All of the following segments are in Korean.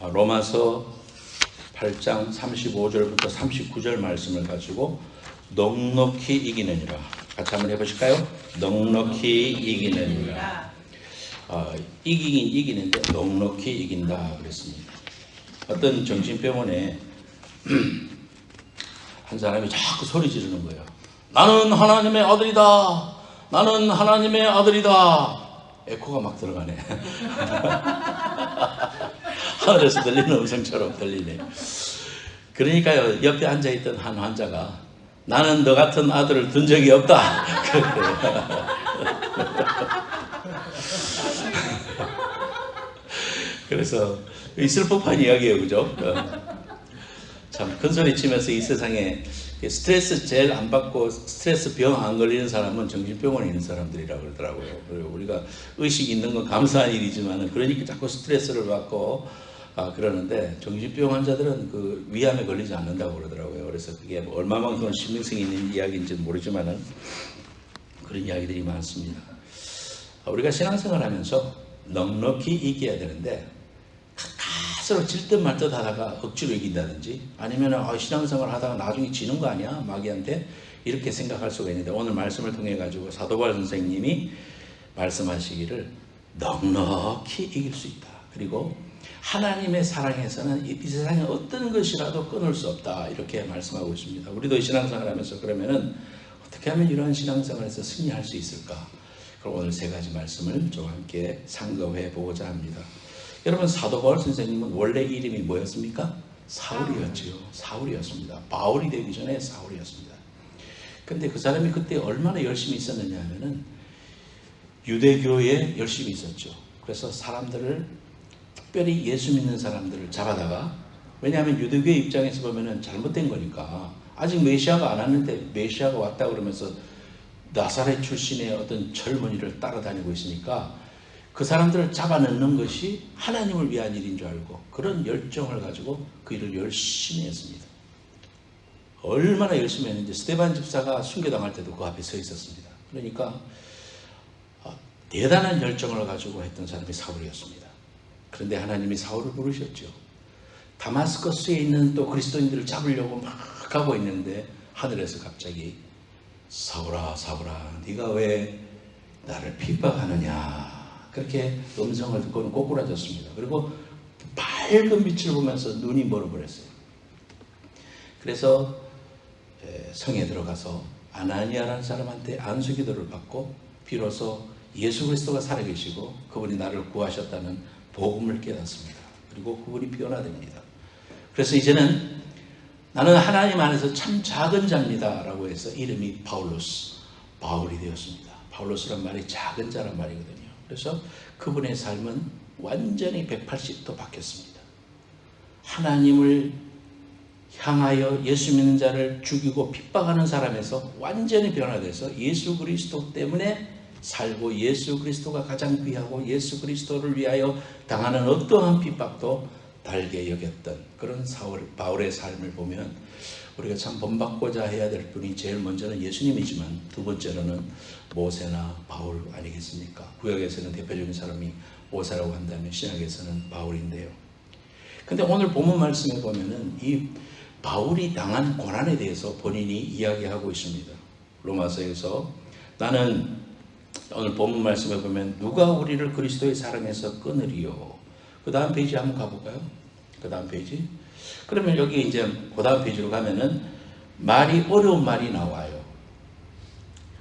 로마서 8장 35절부터 39절 말씀을 가지고 넉넉히 이기느니라. 같이 한번 해보실까요? 넉넉히 이기느니라. 이기긴 이기는데 넉넉히 이긴다 그랬습니다. 어떤 정신병원에 한 사람이 자꾸 소리 지르는 거예요. 나는 하나님의 아들이다. 나는 하나님의 아들이다. 에코가 막 들어가네. 하늘에서 들리는 음성처럼 들리네. 그러니까요, 옆에 앉아있던 한 환자가 나는 너 같은 아들을 둔 적이 없다. 그래서 있을 법한 이야기예요, 그죠? 참 큰 소리 치면서 이 세상에 스트레스 제일 안 받고 스트레스 병 안 걸리는 사람은 정신병원에 있는 사람들이라고 그러더라고요. 그리고 우리가 의식이 있는 건 감사한 일이지만 그러니까 자꾸 스트레스를 받고 그러는데 정신병 환자들은 그 위암에 걸리지 않는다고 그러더라고요. 그래서 그게 얼마만큼 신빙성이 있는 이야기인지는 모르지만은 그런 이야기들이 많습니다. 우리가 신앙생활 하면서 넉넉히 이겨야 되는데 가스로 질 듯 말 듯 하다가 억지로 이긴다든지 아니면 신앙생활 하다가 나중에 지는 거 아니야? 마귀한테 이렇게 생각할 수가 있는데 오늘 말씀을 통해 가지고 사도 바울 선생님이 말씀하시기를 넉넉히 이길 수 있다. 그리고 하나님의 사랑에서는 이 세상에 어떤 것이라도 끊을 수 없다. 이렇게 말씀하고 있습니다. 우리도 신앙생활 하면서 그러면은 어떻게 하면 이러한 신앙생활에서 승리할 수 있을까? 그럼 오늘 세 가지 말씀을 좀 함께 상고해 보고자 합니다. 여러분, 사도 바울 선생님은 원래 이름이 뭐였습니까? 사울이었지요. 사울이었습니다. 바울이 되기 전에 사울이었습니다. 근데 그 사람이 그때 얼마나 열심히 있었느냐 하면은 유대교에 열심히 있었죠. 그래서 사람들을 특별히 예수 믿는 사람들을 잡아다가, 왜냐하면 유대교의 입장에서 보면은 잘못된 거니까 아직 메시아가 안 왔는데 메시아가 왔다 그러면서 나사렛 출신의 어떤 젊은이를 따라다니고 있으니까 그 사람들을 잡아넣는 것이 하나님을 위한 일인 줄 알고 그런 열정을 가지고 그 일을 열심히 했습니다. 얼마나 열심히 했는지 스데반 집사가 순교당할 때도 그 앞에 서 있었습니다. 그러니까 대단한 열정을 가지고 했던 사람이 사울이었습니다. 그런데 하나님이 사울을 부르셨죠. 다마스커스에 있는 또 그리스도인들을 잡으려고 막 가고 있는데 하늘에서 갑자기 사울아 사울아 네가 왜 나를 핍박하느냐, 그렇게 음성을 듣고는 꼬꾸라졌습니다. 그리고 밝은 빛을 보면서 눈이 멀어버렸어요. 그래서 성에 들어가서 아나니아라는 사람한테 안수기도를 받고 비로소 예수 그리스도가 살아계시고 그분이 나를 구하셨다는 복음을 깨닫습니다. 그리고 그분이 변화됩니다. 그래서 이제는 나는 하나님 안에서 참 작은 자입니다 라고 해서 이름이 바울이 되었습니다. 바울로스란 말이 작은 자란 말이거든요. 그래서 그분의 삶은 완전히 180도 바뀌었습니다. 하나님을 향하여 예수 믿는 자를 죽이고 핍박하는 사람에서 완전히 변화돼서 예수 그리스도 때문에 살고 예수 그리스도가 가장 귀하고 예수 그리스도를 위하여 당하는 어떠한 핍박도 달게 여겼던 그런 바울의 삶을 보면 우리가 참 본받고자 해야 될 분이 제일 먼저는 예수님이지만 두 번째로는 모세나 바울 아니겠습니까? 구약에서는 대표적인 사람이 모세라고 한다면 신약에서는 바울인데요. 근데 오늘 본문 말씀에 보면은 이 바울이 당한 고난에 대해서 본인이 이야기하고 있습니다. 로마서에서 나는 오늘 본문 말씀에 보면 누가 우리를 그리스도의 사랑에서 끊으리요. 그 다음 페이지 한번 가볼까요? 그 다음 페이지. 그러면 여기 이제 그 다음 페이지로 가면은 말이 어려운 말이 나와요.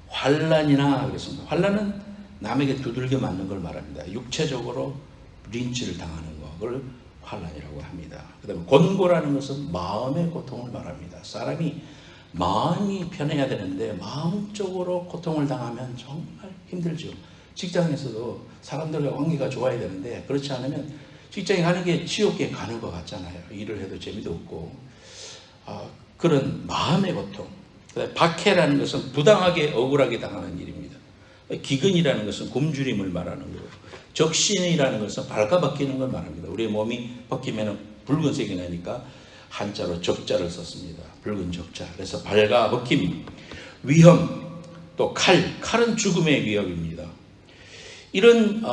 환난이나 그랬습니다. 환난은 남에게 두들겨 맞는 걸 말합니다. 육체적으로 린치를 당하는 것을 환난이라고 합니다. 그 다음에 곤고라는 것은 마음의 고통을 말합니다. 사람이 마음이 편해야 되는데 마음적으로 고통을 당하면 정말 힘들죠. 직장에서도 사람들과 관계가 좋아야 되는데 그렇지 않으면 직장에 가는 게 지옥에 가는 것 같잖아요. 일을 해도 재미도 없고. 그런 마음의 고통. 박해라는 것은 부당하게 억울하게 당하는 일입니다. 기근이라는 것은 굶주림을 말하는 거고, 적신이라는 것은 발가벗기는 걸 말합니다. 우리의 몸이 벗기면 붉은색이 나니까 한자로 적자를 썼습니다. 붉은 적자. 그래서 발가벗김, 위험, 또 칼은 죽음의 위협입니다. 이런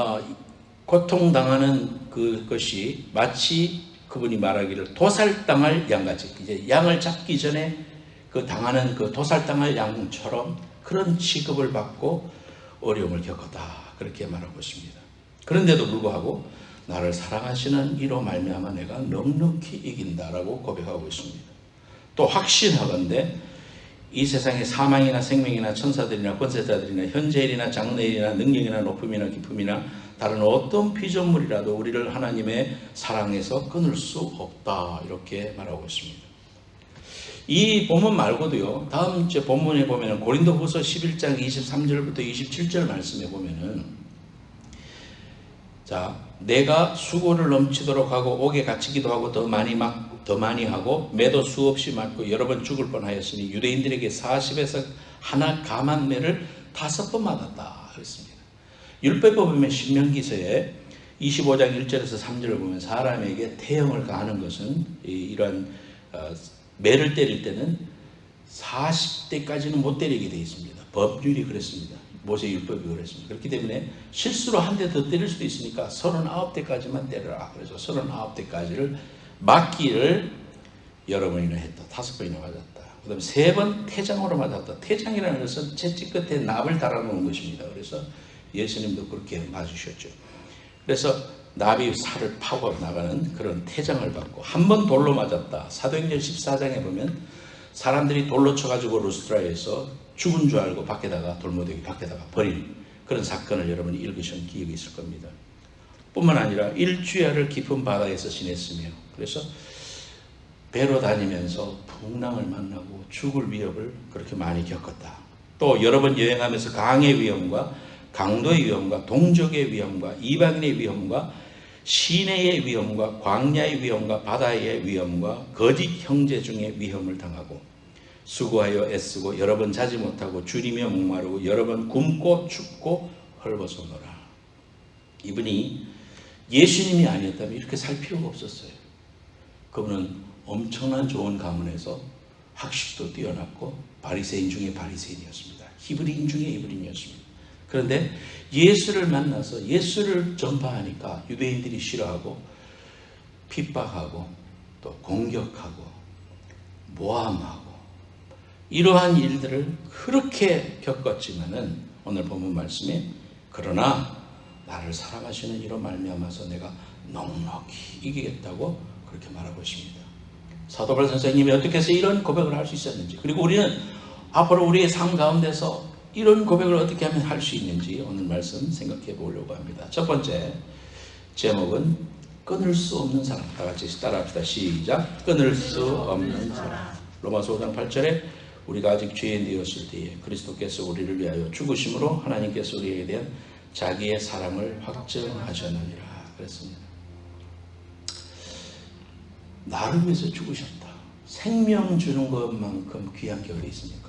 고통당하는 그것이 마치 그분이 말하기를 도살당할 양같이, 이제 양을 잡기 전에 그 당하는 그 도살당할 양처럼 그런 취급을 받고 어려움을 겪었다, 그렇게 말하고 있습니다. 그런데도 불구하고 나를 사랑하시는 이로 말미암아 내가 넉넉히 이긴다라고 고백하고 있습니다. 또 확신하건대 이 세상에 사망이나 생명이나 천사들이나 권세자들이나 현재일이나 장래일이나 능력이나 높음이나 깊음이나 다른 어떤 피조물이라도 우리를 하나님의 사랑에서 끊을 수 없다, 이렇게 말하고 있습니다. 이 본문 말고도요, 다음 제 본문에 보면은 고린도후서 11장 23절부터 27절 말씀에 보면은, 자, 내가 수고를 넘치도록 하고 옥에 갇히기도 하고 더 많이 하고 매도 수없이 맞고 여러 번 죽을 뻔하였으니 유대인들에게 40에서 하나 감한 매를 5번 맞았다 그랬습니다. 율법에 보면 신명기서에 25장 1절에서 3절을 보면 사람에게 태형을 가하는 것은 이러한 매를 때릴 때는 40대까지는 못 때리게 되어 있습니다. 법률이 그랬습니다. 모세 율법이 그랬습니다. 그렇기 때문에 실수로 한 대 더 때릴 수도 있으니까 39대까지만 때려라. 그래서 39대까지를 맞기를 여러 번이나 했다. 5번이나 맞았다. 그 다음에 3번 태장으로 맞았다. 태장이라는 것은 채찍 끝에 납을 달아놓은 것입니다. 그래서 예수님도 그렇게 맞으셨죠. 그래서 나비 살을 파고 나가는 그런 태장을 받고, 한 번 돌로 맞았다. 사도행전 14장에 보면 사람들이 돌로 쳐가지고 루스트라에서 죽은 줄 알고 밖에다가, 돌무더기 밖에다가 버린 그런 사건을 여러분이 읽으신 기억이 있을 겁니다. 뿐만 아니라 일주야를 깊은 바다에서 지냈으며, 그래서 배로 다니면서 풍랑을 만나고 죽을 위협을 그렇게 많이 겪었다. 또 여러 번 여행하면서 강의 위험과 강도의 위험과 동족의 위험과 이방인의 위험과 시내의 위험과 광야의 위험과 바다의 위험과 거짓 형제 중의 위험을 당하고 수고하여 애쓰고 여러 번 자지 못하고 줄이며 목마르고 여러 번 굶고 춥고 헐벗어노라. 이분이 예수님이 아니었다면 이렇게 살 필요가 없었어요. 그분은 엄청난 좋은 가문에서 학식도 뛰어났고 바리새인 중에 바리새인이었습니다. 히브리인 중에 히브리인이었습니다. 그런데 예수를 만나서 예수를 전파하니까 유대인들이 싫어하고 핍박하고 또 공격하고 모함하고 이러한 일들을 그렇게 겪었지만은 오늘 본문 말씀에 그러나 나를 사랑하시는 이로 말미암아서 내가 넉넉히 이기겠다고 그렇게 말하고 있습니다. 사도 바울 선생님이 어떻게 해서 이런 고백을 할 수 있었는지, 그리고 우리는 앞으로 우리의 삶 가운데서 이런 고백을 어떻게 하면 할 수 있는지 오늘 말씀 생각해 보려고 합니다. 첫 번째 제목은 끊을 수 없는 사랑. 다 같이 따라합시다. 시작. 끊을 수 없는 사랑. 로마서 5장 8절에 우리가 아직 죄인 되었을 때에 그리스도께서 우리를 위하여 죽으심으로 하나님께서 우리에 대한 자기의 사랑을 확증하셨느니라 그랬습니다. 나를 위해서 죽으셨다. 생명 주는 것만큼 귀한 게 어디 있습니까?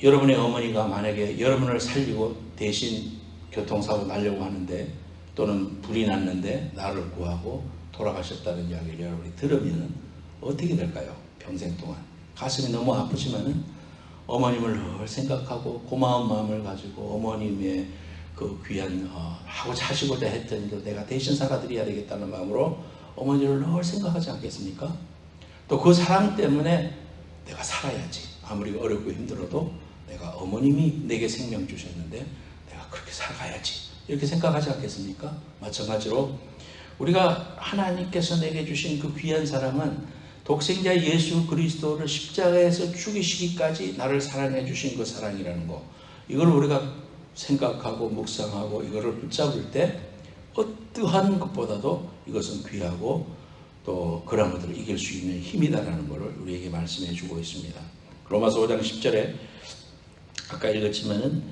여러분의 어머니가 만약에 여러분을 살리고 대신 교통사고 나려고 하는데, 또는 불이 났는데 나를 구하고 돌아가셨다는 이야기를 여러분이 들으면 어떻게 될까요? 평생 동안 가슴이 너무 아프지만은 어머님을 늘 생각하고 고마운 마음을 가지고 어머님의 그 귀한 하시고자 했던 일 내가 대신 살아드려야 되겠다는 마음으로 어머니를 늘 생각하지 않겠습니까? 또 그 사랑 때문에 내가 살아야지. 아무리 어렵고 힘들어도 내가 어머님이 내게 생명 주셨는데 내가 그렇게 살아가야지. 이렇게 생각하지 않겠습니까? 마찬가지로 우리가 하나님께서 내게 주신 그 귀한 사랑은 독생자 예수 그리스도를 십자가에서 죽이시기까지 나를 사랑해 주신 그 사랑이라는 거, 이걸 우리가 생각하고 묵상하고 이거를 붙잡을 때 어떠한 것보다도 이것은 귀하고 또 그런 것들을 이길 수 있는 힘이다라는 것을 우리에게 말씀해 주고 있습니다. 로마서 5장 10절에 아까 읽었지만은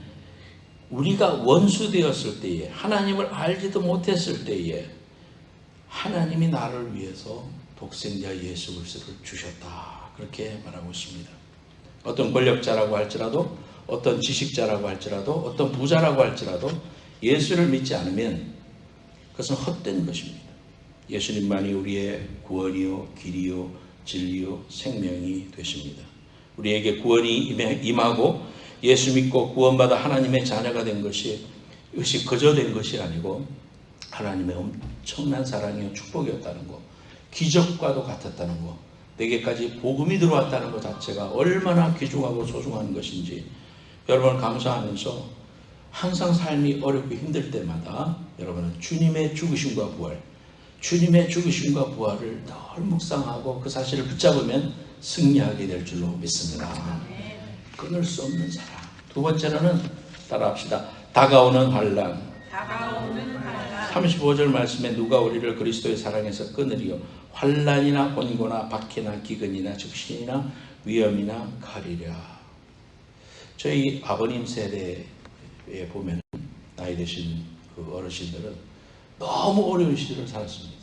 우리가 원수 되었을 때에, 하나님을 알지도 못했을 때에 하나님이 나를 위해서 독생자 예수 그리스도를 주셨다, 그렇게 말하고 있습니다. 어떤 권력자라고 할지라도, 어떤 지식자라고 할지라도, 어떤 부자라고 할지라도 예수를 믿지 않으면 그것은 헛된 것입니다. 예수님만이 우리의 구원이요 길이요 진리요 생명이 되십니다. 우리에게 구원이 임하고 예수 믿고 구원받아 하나님의 자녀가 된 것이, 이것이 거저 된 것이 아니고 하나님의 엄청난 사랑이요 축복이었다는 거, 기적과도 같았다는 거, 내게까지 복음이 들어왔다는 것 자체가 얼마나 귀중하고 소중한 것인지 여러분을 감사하면서 항상 삶이 어렵고 힘들 때마다 여러분은 주님의 죽으심과 부활, 주님의 죽으심과 부활을 늘 묵상하고 그 사실을 붙잡으면 승리하게 될 줄로 믿습니다. 끊을 수 없는 사랑. 두 번째로는 따라합시다. 다가오는 환난. 35절 말씀에 누가 우리를 그리스도의 사랑에서 끊으리요. 환난이나 곤고나 박해나 기근이나 적신이나 위험이나 칼이랴. 저희 아버님 세대에 보면 나이 드신 그 어르신들은 너무 어려운 시절을 살았습니다.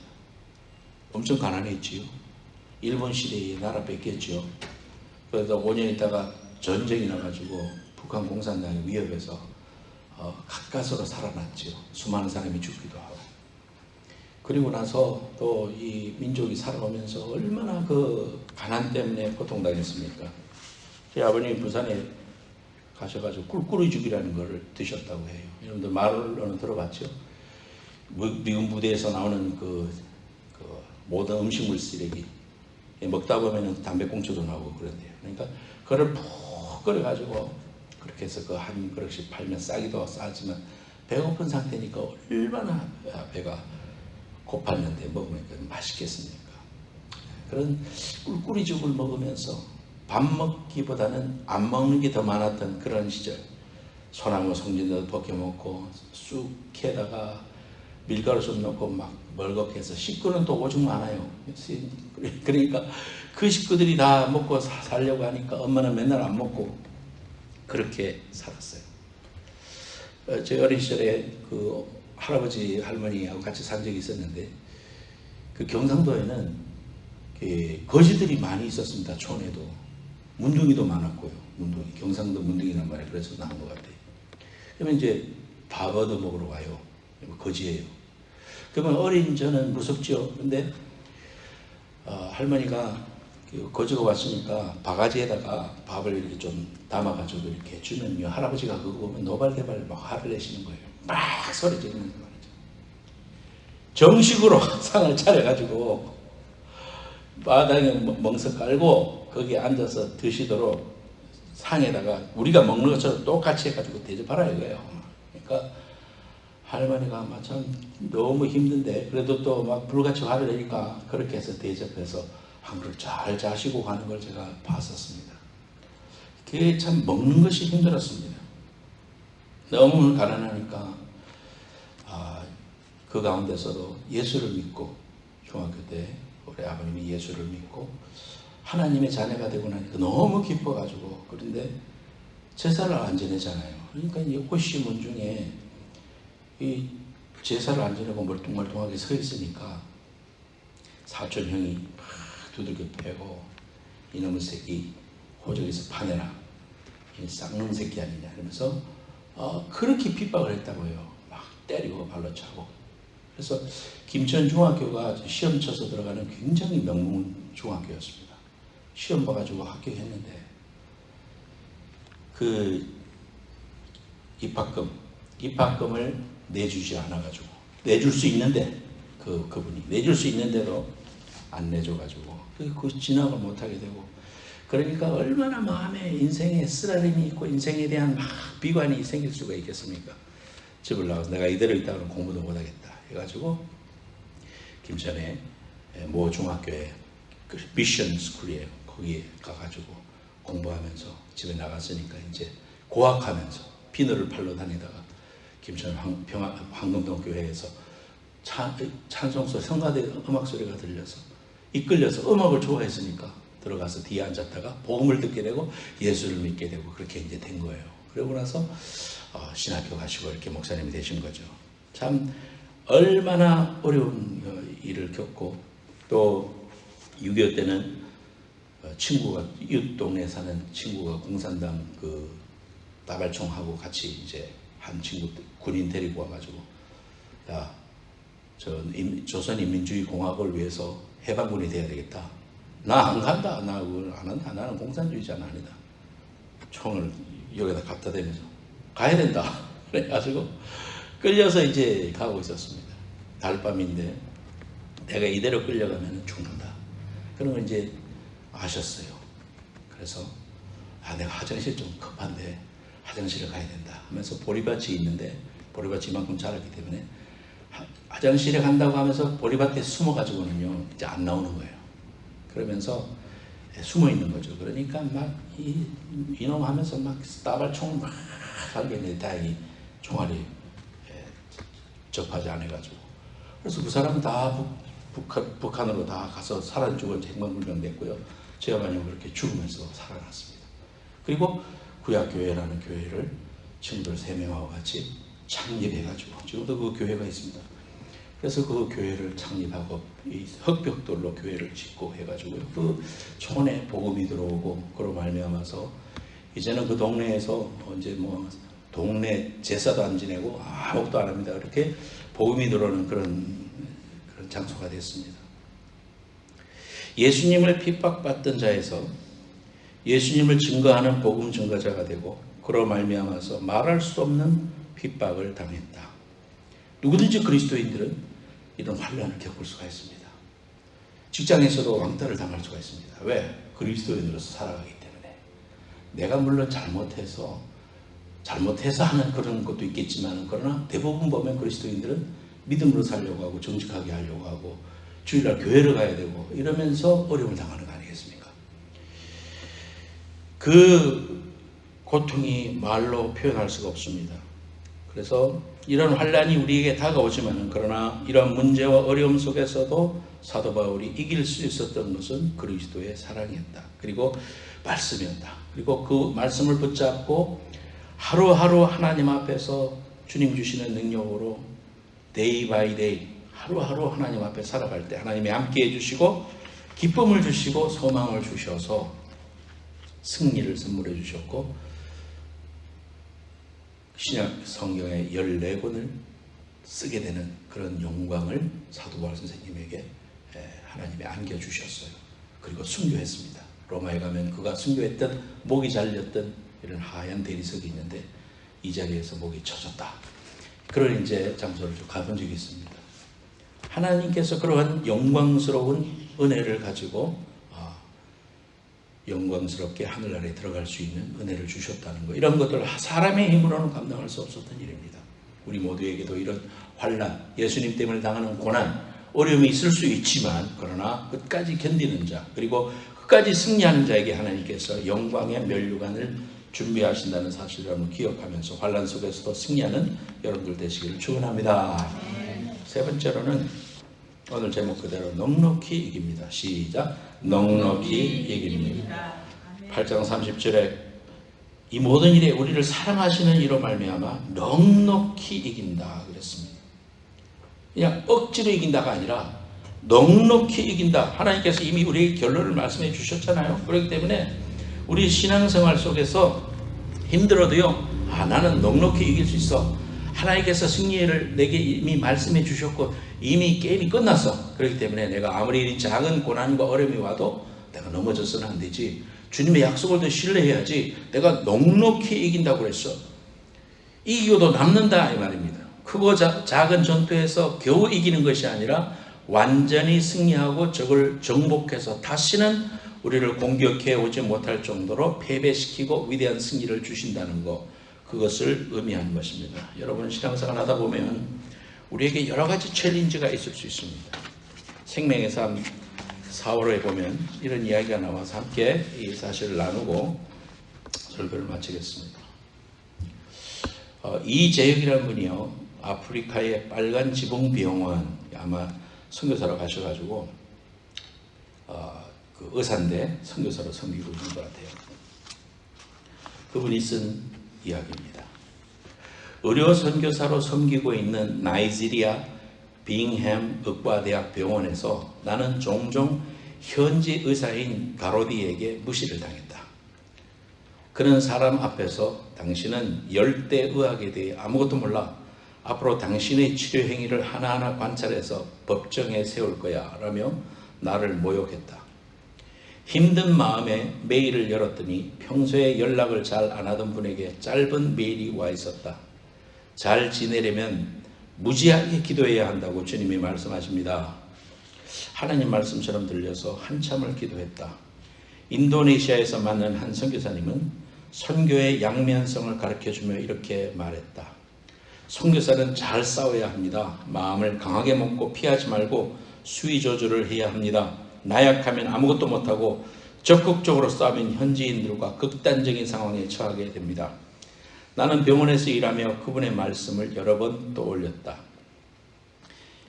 엄청 가난했지요. 일본 시대에 나라 뺏겼죠. 그래서 5년 있다가 전쟁이 나가지고 북한 공산당이 위협해서 가까스로 살아났죠. 수많은 사람이 죽기도 하고. 그리고 나서 또 이 민족이 살아오면서 얼마나 그 가난 때문에 고통당했습니까? 제 아버님이 부산에 가셔가지고 꿀꿀이죽이라는 걸 드셨다고 해요. 여러분들 말로는 들어봤죠? 미군 부대에서 나오는 그 모든 음식물 쓰레기 먹다 보면은 담배꽁초도 나오고 그런데요. 그러니까 그걸 푹 끓여가지고 그렇게 해서 그 한 그릇씩 팔면 싸기도 싸지만 배고픈 상태니까 얼마나 배가 고팠는데 먹으니까 맛있겠습니까? 그런 꿀꿀이죽을 먹으면서 밥 먹기보다는 안 먹는 게 더 많았던 그런 시절. 소나무 송진도 벗겨 먹고 쑥에다가 밀가루 좀 넣고 막 멀겋게 해서 식구는 또 오죽 많아요. 그러니까 그 식구들이 다 먹고 살려고 하니까 엄마는 맨날 안 먹고 그렇게 살았어요. 제 어린 시절에 그 할아버지 할머니하고 같이 산 적이 있었는데 그 경상도에는 거지들이 많이 있었습니다. 촌에도 문둥이도 많았고요. 문둥이, 경상도 문둥이란 말이 그래서 나온 것 같아요. 그러면 이제 밥 얻어 먹으러 와요. 거지예요. 그러면 어린 저는 무섭죠. 근데 할머니가 거지가 왔으니까 바가지에다가 밥을 이렇게 좀 담아가지고 이렇게 주면요, 할아버지가 그거 보면 노발대발 막 화를 내시는 거예요. 막 소리 지르면서 말이죠. 정식으로 상을 차려가지고 바닥에 멍석 깔고 거기에 앉아서 드시도록 상에다가 우리가 먹는 것처럼 똑같이 해가지고 대접하라 이거예요. 그러니까 할머니가 막 참 너무 힘든데 그래도 또 막 불같이 화를 내니까 그렇게 해서 대접해서 한 그릇 잘 자시고 가는 걸 제가 봤었습니다. 그게 참 먹는 것이 힘들었습니다. 너무 가난하니까 그 가운데서도 예수를 믿고 중학교 때 우리 아버님이 예수를 믿고 하나님의 자녀가 되고 나니까 너무 기뻐가지고 그런데 제사를 안 지내잖아요. 그러니까 이 호시문 중에 이 제사를 안 지내고 멀뚱멀뚱하게 서 있으니까 사촌 형이 막 두들겨 패고 이놈의 새끼 호적에서 파내라, 이 쌍놈 새끼 아니냐 이러면서 그렇게 핍박을 했다고요. 막 때리고 발로 차고. 그래서 김천중학교가 시험 쳐서 들어가는 굉장히 명문 중학교였습니다. 시험 봐가지고 합격했는데 그 입학금을 내주지 않아가지고 내줄 수 있는데 그분이 내줄 수 있는데도 안 내줘가지고 그 진학을 못하게 되고 그러니까 얼마나 마음에 인생에 쓰라림이 있고 인생에 대한 막 비관이 생길 수가 있겠습니까? 집을 나가서 내가 이대로 있다가는 공부도 못하겠다 해가지고 김천의 모 중학교에 그 미션 스쿨이에요. 거기에 가가지고 공부하면서 집에 나갔으니까 이제 고학하면서 비늘을 팔러 다니다가 김천 황금동 교회에서 찬송소 성가대 음악 소리가 들려서 이끌려서 음악을 좋아했으니까 들어가서 뒤에 앉았다가 복음을 듣게 되고 예수를 믿게 되고 그렇게 이제 된 거예요. 그러고 나서 신학교 가시고 이렇게 목사님이 되신 거죠. 참 얼마나 어려운 일을 겪고 또 6.25 때는 친구가 이웃 동네에 사는 친구가 공산당 그 나발총하고 같이 이제 한 친구 군인 데리고 와가지고 야, 조선인민주의 공화국을 위해서 해방군이 돼야 되겠다. 나 안 간다. 나 그걸 안 한다. 나는 공산주의자는 아니다. 총을 여기다 갖다 대면서 가야 된다. 그래가지고 끌려서 이제 가고 있었습니다. 달밤인데 내가 이대로 끌려가면 죽는다. 그런 걸 이제 아셨어요. 그래서 내가 화장실 좀 급한데 화장실에 가야 된다 하면서 보리밭이 있는데 보리밭이 이만큼 자랐기 때문에 화장실에 간다고 하면서 보리밭에 숨어가지고는요 이제 안 나오는 거예요. 그러면서 숨어 있는 거죠. 그러니까 막 이놈 하면서 막 따발총을 막 살겠는데 다행히 총알이 접하지 않아가지고. 그래서 그 사람은 다 북한으로 다 가서 살아 죽은 행방불명 됐고요. 제가만요 그렇게 죽으면서 살아났습니다. 그리고 구약교회라는 교회를 친구들 3명하고 같이 창립해가지고 지금도 그 교회가 있습니다. 그래서 그 교회를 창립하고 이 흙벽돌로 교회를 짓고 해가지고요. 그 촌에 복음이 들어오고 그로 말미암아서 이제는 그 동네에서 이제 뭐 동네 제사도 안 지내고 아무것도 안 합니다. 그렇게 복음이 들어오는 그런 장소가 됐습니다. 예수님을 핍박받던 자에서 예수님을 증거하는 복음 증거자가 되고 그로 말미암아서 말할 수 없는 핍박을 당했다. 누구든지 그리스도인들은 이런 환난을 겪을 수가 있습니다. 직장에서도 왕따를 당할 수가 있습니다. 왜? 그리스도인으로서 살아가기 때문에. 내가 물론 잘못해서 하는 그런 것도 있겠지만 그러나 대부분 보면 그리스도인들은 믿음으로 살려고 하고 정직하게 하려고 하고 주일날 교회를 가야 되고 이러면서 어려움을 당하는 거 아니겠습니까? 그 고통이 말로 표현할 수가 없습니다. 그래서 이런 환난이 우리에게 다가오지만 그러나 이런 문제와 어려움 속에서도 사도 바울이 이길 수 있었던 것은 그리스도의 사랑이었다. 그리고 말씀이었다. 그리고 그 말씀을 붙잡고 하루하루 하나님 앞에서 주님 주시는 능력으로 데이 바이 데이 하루하루 하나님 앞에 살아갈 때 하나님이 함께 해주시고 기쁨을 주시고 소망을 주셔서 승리를 선물해 주셨고 신약 성경의 14권을 쓰게 되는 그런 영광을 사도 바울 선생님에게 하나님이 안겨주셨어요. 그리고 순교했습니다. 로마에 가면 그가 순교했던 목이 잘렸던 이런 하얀 대리석이 있는데 이 자리에서 목이 쳐졌다. 그런 이제 장소를 좀 가본 적이 있습니다. 하나님께서 그러한 영광스러운 은혜를 가지고 영광스럽게 하늘나라에 들어갈 수 있는 은혜를 주셨다는 것, 이런 것들 사람의 힘으로는 감당할 수 없었던 일입니다. 우리 모두에게도 이런 환난, 예수님 때문에 당하는 고난, 어려움이 있을 수 있지만 그러나 끝까지 견디는 자, 그리고 끝까지 승리하는 자에게 하나님께서 영광의 면류관을 준비하신다는 사실을 한번 기억하면서 환난 속에서도 승리하는 여러분들 되시기를 축원합니다. 세 번째로는 오늘 제목 그대로 넉넉히 이깁니다. 시작. 넉넉히 이깁니다. 8장 30절에 이 모든 일에 우리를 사랑하시는 이로 말미암아 넉넉히 이긴다 그랬습니다. 그냥 억지로 이긴다가 아니라 넉넉히 이긴다. 하나님께서 이미 우리에게 결론을 말씀해 주셨잖아요. 그렇기 때문에 우리 신앙생활 속에서 힘들어도요, 나는 넉넉히 이길 수 있어. 하나님께서 승리를 내게 이미 말씀해 주셨고 이미 게임이 끝났어. 그렇기 때문에 내가 아무리 작은 고난과 어려움이 와도 내가 넘어져서는 안 되지. 주님의 약속을 더 신뢰해야지. 내가 넉넉히 이긴다고 그랬어. 이기고도 남는다 이 말입니다. 크고 작은 전투에서 겨우 이기는 것이 아니라 완전히 승리하고 적을 정복해서 다시는 우리를 공격해 오지 못할 정도로 패배시키고 위대한 승리를 주신다는 것, 그것을 의미하는 것입니다. 여러분 신앙생활 하다 보면 우리에게 여러 가지 챌린지가 있을 수 있습니다. 생명의 삶 4월호에 보면 이런 이야기가 나와서 함께 이 사실을 나누고 설교를 마치겠습니다. 이재혁이라는 분이요, 아프리카의 빨간 지붕병원 아마 선교사로 가셔가지고 그 의사인데 선교사로 섬기고 있는 것 같아요. 그분이 쓴 이야기입니다. 의료 선교사로 섬기고 있는 나이지리아 빙햄 의과대학 병원에서 나는 종종 현지 의사인 가로디에게 무시를 당했다. 그런 사람 앞에서 당신은 열대의학에 대해 아무것도 몰라. 앞으로 당신의 치료 행위를 하나하나 관찰해서 법정에 세울 거야 라며 나를 모욕했다. 힘든 마음에 메일을 열었더니 평소에 연락을 잘 안 하던 분에게 짧은 메일이 와 있었다. 잘 지내려면 무지하게 기도해야 한다고 주님이 말씀하십니다. 하나님 말씀처럼 들려서 한참을 기도했다. 인도네시아에서 만난 한 선교사님은 선교의 양면성을 가르쳐주며 이렇게 말했다. 선교사는 잘 싸워야 합니다. 마음을 강하게 먹고 피하지 말고 수위 조절을 해야 합니다. 나약하면 아무것도 못하고 적극적으로 싸우면 현지인들과 극단적인 상황에 처하게 됩니다. 나는 병원에서 일하며 그분의 말씀을 여러 번 떠올렸다.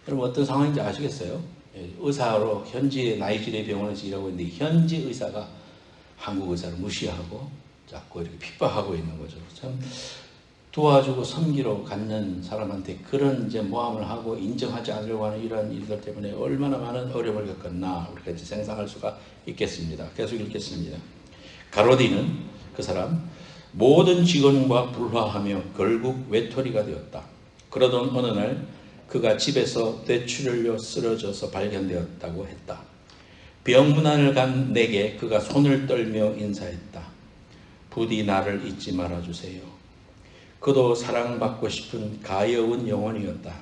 여러분 어떤 상황인지 아시겠어요? 의사로 현지 나이지리아 병원에서 일하고 있는데 현지 의사가 한국 의사를 무시하고 자꾸 이렇게 핍박하고 있는 거죠. 참 도와주고 섬기러 갖는 사람한테 그런 이제 모함을 하고 인정하지 않으려고 하는 이런 일들 때문에 얼마나 많은 어려움을 겪었나 우리가 이제 생각할 수가 있겠습니다. 계속 읽겠습니다. 가로디는 그 사람 모든 직원과 불화하며 결국 외톨이가 되었다. 그러던 어느 날 그가 집에서 뇌출혈로 쓰러져서 발견되었다고 했다. 병문안을 간 내게 그가 손을 떨며 인사했다. 부디 나를 잊지 말아주세요. 그도 사랑받고 싶은 가여운 영혼이었다.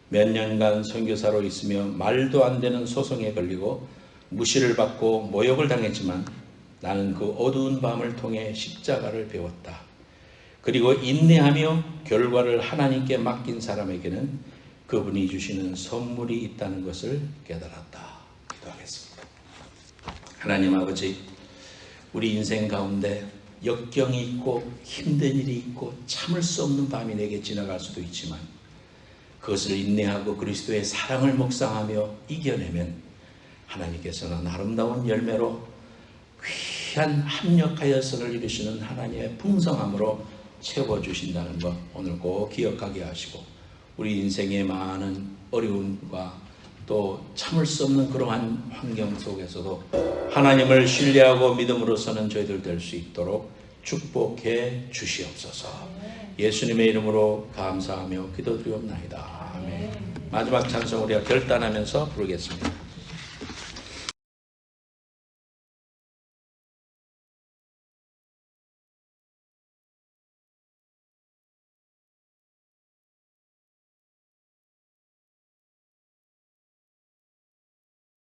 몇 년간 선교사로 있으며 말도 안 되는 소송에 걸리고 무시를 받고 모욕을 당했지만 나는 그 어두운 밤을 통해 십자가를 배웠다. 그리고 인내하며 결과를 하나님께 맡긴 사람에게는 그분이 주시는 선물이 있다는 것을 깨달았다. 기도하겠습니다. 하나님 아버지, 우리 인생 가운데 역경이 있고 힘든 일이 있고 참을 수 없는 밤이 내게 지나갈 수도 있지만 그것을 인내하고 그리스도의 사랑을 묵상하며 이겨내면 하나님께서는 아름다운 열매로 귀한 합력하여서를 이루시는 하나님의 풍성함으로 채워주신다는 것 오늘 꼭 기억하게 하시고 우리 인생의 많은 어려움과 또 참을 수 없는 그러한 환경 속에서도 하나님을 신뢰하고 믿음으로서는 저희들 될 수 있도록 축복해 주시옵소서. 예수님의 이름으로 감사하며 기도드리옵나이다. 아멘. 마지막 찬송 우리가 결단하면서 부르겠습니다.